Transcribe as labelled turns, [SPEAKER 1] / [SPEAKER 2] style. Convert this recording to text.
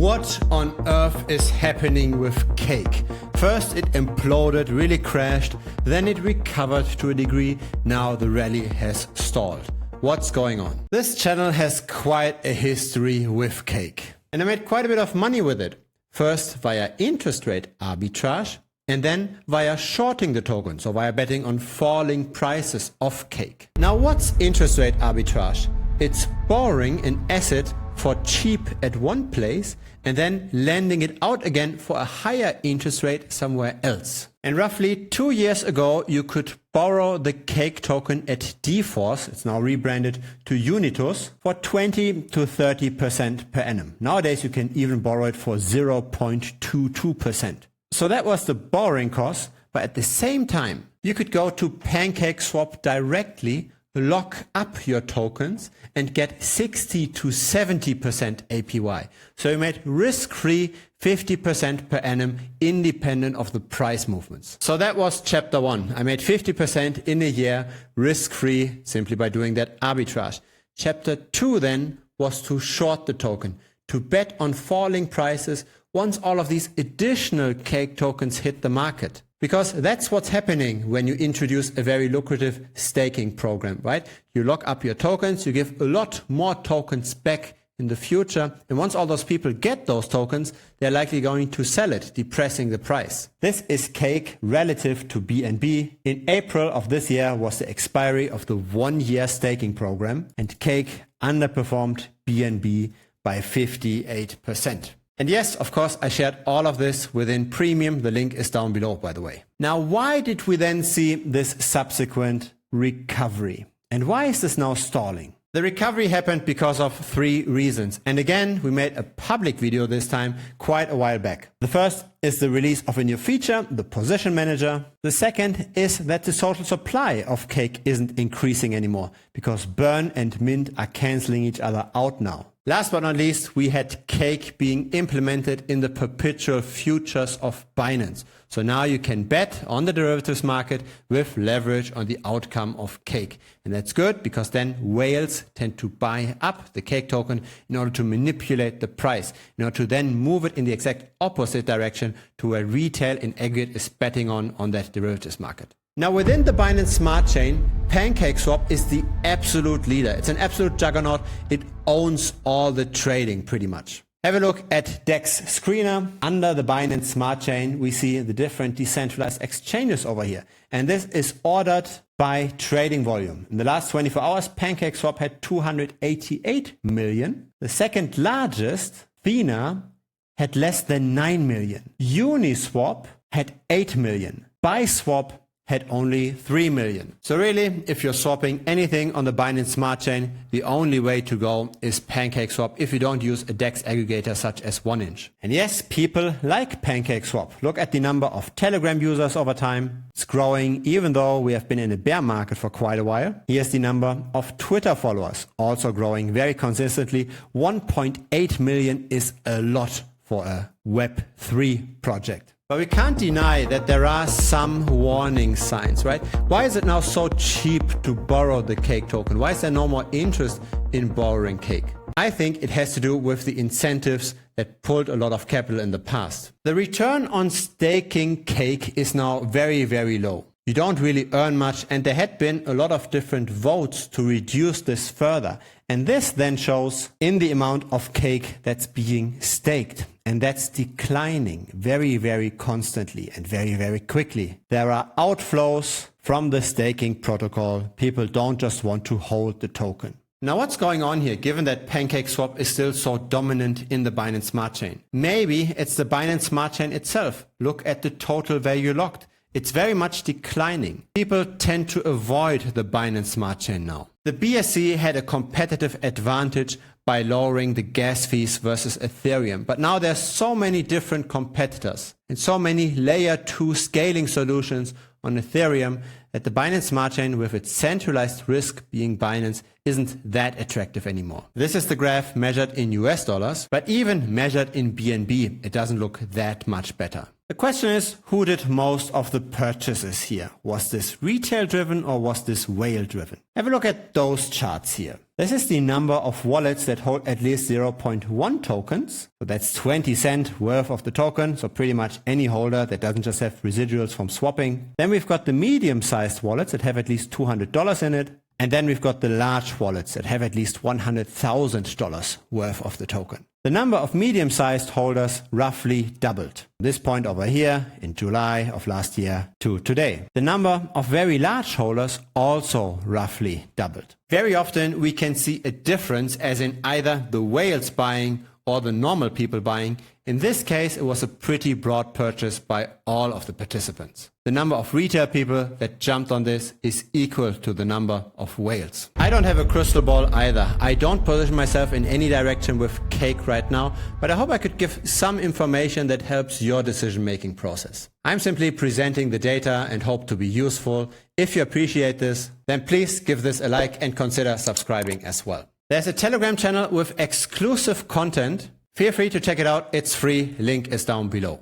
[SPEAKER 1] What on earth is happening with Cake? First it imploded, really crashed, then it recovered to a degree, now the rally has stalled. What's going on? This channel has quite a history with Cake, and I made quite a bit of money with it. First via interest rate arbitrage, and then via shorting the token, so via betting on falling prices of Cake. Now what's interest rate arbitrage? It's borrowing an asset for cheap at one place and then lending it out again for a higher interest rate somewhere else. And roughly 2 years ago, you could borrow the Cake token at DForce, it's now rebranded to Unitus, for 20 to 30% per annum. Nowadays, you can even borrow it for 0.22%. So that was the borrowing cost, but at the same time, you could go to Pancakeswap directly, lock up your tokens and get 60 to 70% APY. So you made risk-free 50% per annum independent of the price movements. So that was chapter 1. I made 50% in a year risk-free simply by doing that arbitrage. Chapter 2 then was to short the token, to bet on falling prices once all of these additional Cake tokens hit the market. Because that's what's happening when you introduce a very lucrative staking program, right? You lock up your tokens, you give a lot more tokens back in the future. And once all those people get those tokens, they're likely going to sell it, depressing the price. This is Cake relative to BNB. In April of this year was the expiry of the 1-year staking program, and Cake underperformed BNB by 58%. And yes, of course, I shared all of this within Premium. The link is down below, by the way. Now, why did we then see this subsequent recovery? And why is this now stalling? The recovery happened because of 3 reasons. And again, we made a public video this time quite a while back. The first is the release of a new feature, the position manager. The second is that the total supply of Cake isn't increasing anymore because Burn and Mint are canceling each other out now. Last but not least, we had Cake being implemented in the perpetual futures of Binance. So now you can bet on the derivatives market with leverage on the outcome of Cake. And that's good because then whales tend to buy up the Cake token in order to manipulate the price, in order to then move it in the exact opposite direction to where retail in aggregate is betting on that derivatives market. Now within the Binance Smart Chain, Pancakeswap is the absolute leader. It's an absolute juggernaut. It owns all the trading pretty much. Have a look at DEX Screener. Under the Binance Smart Chain, we see the different decentralized exchanges over here. And this is ordered by trading volume. In the last 24 hours, Pancakeswap had 288 million. The second largest, Thena, had less than 9 million. Uniswap had 8 million. Biswap had only 3 million. So really, if you're swapping anything on the Binance Smart Chain, the only way to go is Pancakeswap if you don't use a DEX aggregator such as 1inch. And yes, people like Pancakeswap. Look at the number of Telegram users over time. It's growing even though we have been in a bear market for quite a while. Here's the number of Twitter followers, also growing very consistently. 1.8 million is a lot for a Web3 project. But we can't deny that there are some warning signs, right? Why is it now so cheap to borrow the Cake token? Why is there no more interest in borrowing Cake? I think it has to do with the incentives that pulled a lot of capital in the past. The return on staking Cake is now very, very low. You don't really earn much, and there had been a lot of different votes to reduce this further. And this then shows in the amount of Cake that's being staked. And that's declining very, very constantly and very, very quickly. There are outflows from the staking protocol. People don't just want to hold the token. Now what's going on here, given that Pancakeswap is still so dominant in the Binance Smart Chain? Maybe it's the Binance Smart Chain itself. Look at the total value locked. It's very much declining. People tend to avoid the Binance Smart Chain now. The BSC had a competitive advantage by lowering the gas fees versus Ethereum. But now there's so many different competitors and so many layer 2 scaling solutions on Ethereum that the Binance Smart Chain with its centralized risk being Binance isn't that attractive anymore. This is the graph measured in US dollars, but even measured in BNB, it doesn't look that much better. The question is, who did most of the purchases here? Was this retail driven or was this whale driven? Have a look at those charts here. This is the number of wallets that hold at least 0.1 tokens. So that's 20 cents worth of the token. So pretty much any holder that doesn't just have residuals from swapping. Then we've got the medium-sized wallets that have at least $200 in it. And then we've got the large wallets that have at least $100,000 worth of the token. The number of medium-sized holders roughly doubled. This point over here in July of last year to today. The number of very large holders also roughly doubled. Very often we can see a difference as in either the whales buying or the normal people buying. In this case, it was a pretty broad purchase by all of the participants. The number of retail people that jumped on this is equal to the number of whales. I don't have a crystal ball either. I don't position myself in any direction with Cake right now, but I hope I could give some information that helps your decision-making process. I'm simply presenting the data and hope to be useful. If you appreciate this, then please give this a like and consider subscribing as well. There's a Telegram channel with exclusive content. Feel free to check it out. It's free. Link is down below.